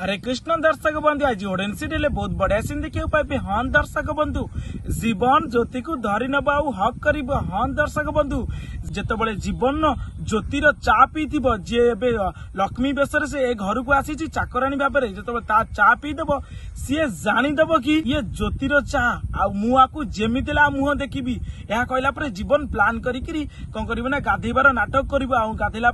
हरे कृष्ण दर्शक बंधु आज ओडेन सीरियल बहुत बढ़िया सीन देखिए पाइबे। हाँ दर्शक बंधु जीवन ज्योति को धरी नबा हक कर। हाँ दर्शक बंधु जिते जीवन ज्योतिर चा पी जी लक्ष्मी बेसर से घर को आसी चाकराणी भाव में जो चा पीदेव सी जानीदेव कि ये ज्योतिर चा आकु जमी मुह देखी यह कहला जीवन प्लान करी कौन कर गाधेबार नाटक कर गाधेला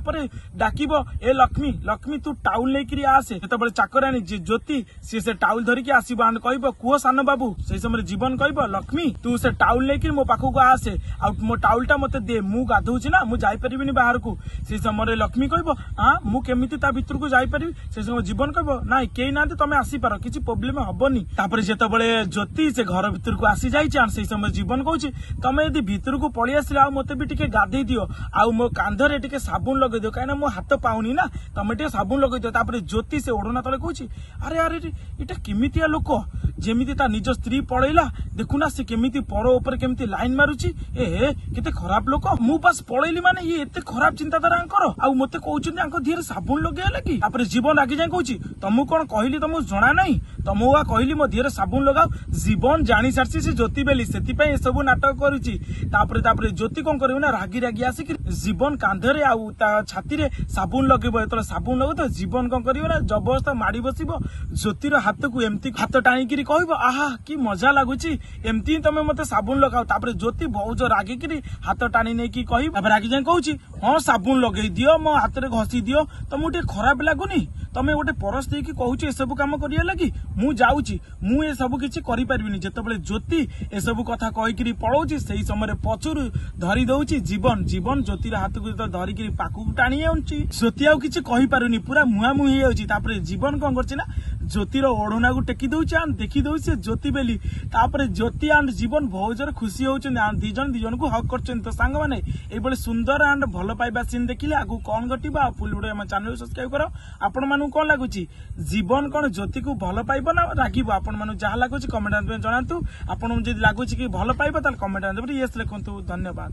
डाक ए लक्ष्मी लक्ष्मी तू टाउल लेकिन आसे जो चाकराणी ज्योति सी से टाउल धरिकी आसब एंड कह कुह सान बाबू से समय जीवन कह लक्ष्मी तू से टाउल लेकिन मो पाखक आसे मो टाउलटा मत दे मु गाधौची ना मुझे जापरि बाहर को से समय लक्ष्मी कह हाँ मुझे भर को जापरि से समय जीवन कह ना कई ना तुम आसीपार किसी प्रोब्लेम हेनी जिते ज्योति से घर भर को आसी जाए से समय जीवन कहे तुम यदि भर को पलि आसिला मत भी टे गाधे दियो आउ मो कांधरे टे साबुन लगे दियो कहीं मो हाथ पाऊनी ना तुम टे साबुन लगे दियो तापर ज्योति से ओढ़ना तले कह अरे अरे इटा केमितिया लोक जेमिति ता निज स्त्री पलैला देखुना से केमिति पर ऊपर केमिति लाइन मारुची ए केते खराब लोक मु बस पलैली माने ये एते खराब चिंताधारा आंकर आ मते कहउछन आंको धीरे साबुन लगेला कि तापर जीवन आगे जाय कहउची तुमु कोन कहली तुमु जणा नाही तुमु वा कहली मो धीरे साबुन लगाओ जीवन जानी सारसी से ज्योति बेली सेति पय सब नाटक करूची तापर ज्योति कोन करियो ना रागी रागी आसी कि जीवन कांधरे आ छाती रे साबुन लगेबो एतले साबुन लगो तो जीवन कोन करियो ना जबरदस्त माड़ी बसिबो ज्योतिर हाथ को एमती हाथ टाणी कहब आहा कि मजा लगुची एमती तुम मत साबुन लगाओ तापर ज्योति बहुत रागिकी हाथ टाणी नहीं कि कह रागी जाए कहूँ हाँ साबुन लगे दियो मो हाथ में घसी दियो तो मुझे खराब लगुनि तमें गोटे परस देकी कहूँ ए सब कम करिया लगी मु जाऊँगी मु ए सब किसी करि परिबिनी जेतेबेले ज्योति ए सब कथा कहीकि पलाउची से समय पछुर धरी दउची जीवन जीवन ज्योतिर हाथ को धरिकी पाखक टाणी आउची ज्योति आउ किसी कहि पारुनी पूरा मुहामुही होउची तापर जीवन कौन करछि ना ज्योतिर ओढ़ना को टेकी दउची देखी दउची ज्योति बेली तापर ज्योति एंड जीवन बहुत जोर खुशी होउछन दिजन को हक करछन। तो सांग माने एबले सुंदर एंड भल पाइबा सीन देखिले आगु कौन घटिबा फुल वीडियो हम चैनल सब्सक्राइब करो। आपण मानु कोन लागुची जीवन कोन ज्योति को भल पाइबो ना रागिबो आपण मानु जहा लागुची कमेंट में जणांतु। आपण जदि लागुची कि भल पाइबो ताल कमेंट में यस लिखंतु। धन्यवाद।